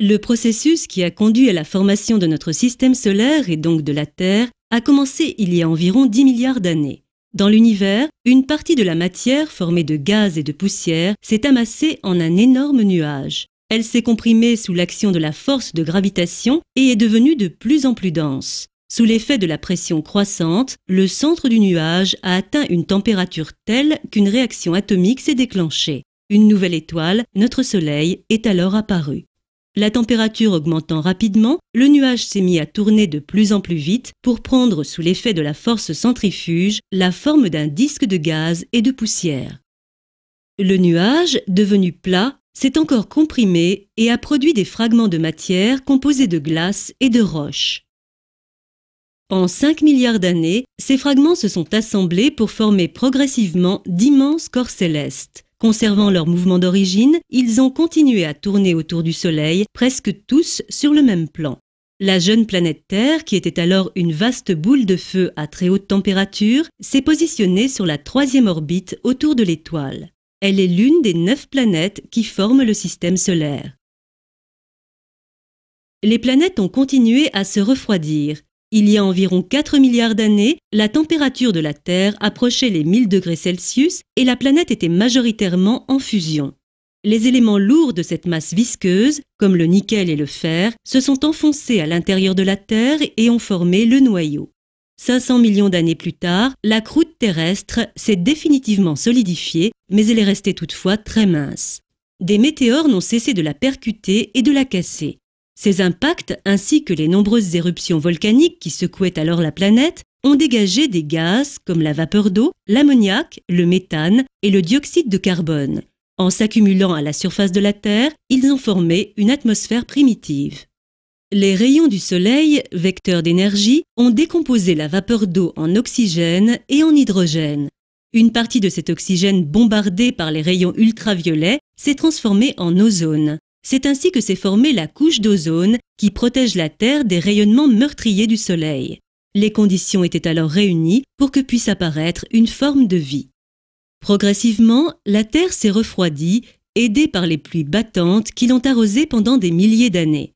Le processus qui a conduit à la formation de notre système solaire et donc de la Terre a commencé il y a environ 10 milliards d'années. Dans l'univers, une partie de la matière formée de gaz et de poussière s'est amassée en un énorme nuage. Elle s'est comprimée sous l'action de la force de gravitation et est devenue de plus en plus dense. Sous l'effet de la pression croissante, le centre du nuage a atteint une température telle qu'une réaction atomique s'est déclenchée. Une nouvelle étoile, notre Soleil, est alors apparue. La température augmentant rapidement, le nuage s'est mis à tourner de plus en plus vite pour prendre, sous l'effet de la force centrifuge, la forme d'un disque de gaz et de poussière. Le nuage, devenu plat, s'est encore comprimé et a produit des fragments de matière composés de glace et de roches. En 5 milliards d'années, ces fragments se sont assemblés pour former progressivement d'immenses corps célestes. Conservant leur mouvement d'origine, ils ont continué à tourner autour du Soleil, presque tous sur le même plan. La jeune planète Terre, qui était alors une vaste boule de feu à très haute température, s'est positionnée sur la 3e orbite autour de l'étoile. Elle est l'une des 9 planètes qui forment le système solaire. Les planètes ont continué à se refroidir. Il y a environ 4 milliards d'années, la température de la Terre approchait les 1000 degrés Celsius et la planète était majoritairement en fusion. Les éléments lourds de cette masse visqueuse, comme le nickel et le fer, se sont enfoncés à l'intérieur de la Terre et ont formé le noyau. 500 millions d'années plus tard, la croûte terrestre s'est définitivement solidifiée, mais elle est restée toutefois très mince. Des météores n'ont cessé de la percuter et de la casser. Ces impacts, ainsi que les nombreuses éruptions volcaniques qui secouaient alors la planète, ont dégagé des gaz comme la vapeur d'eau, l'ammoniac, le méthane et le dioxyde de carbone. En s'accumulant à la surface de la Terre, ils ont formé une atmosphère primitive. Les rayons du Soleil, vecteurs d'énergie, ont décomposé la vapeur d'eau en oxygène et en hydrogène. Une partie de cet oxygène bombardé par les rayons ultraviolets s'est transformée en ozone. C'est ainsi que s'est formée la couche d'ozone qui protège la Terre des rayonnements meurtriers du Soleil. Les conditions étaient alors réunies pour que puisse apparaître une forme de vie. Progressivement, la Terre s'est refroidie, aidée par les pluies battantes qui l'ont arrosée pendant des milliers d'années.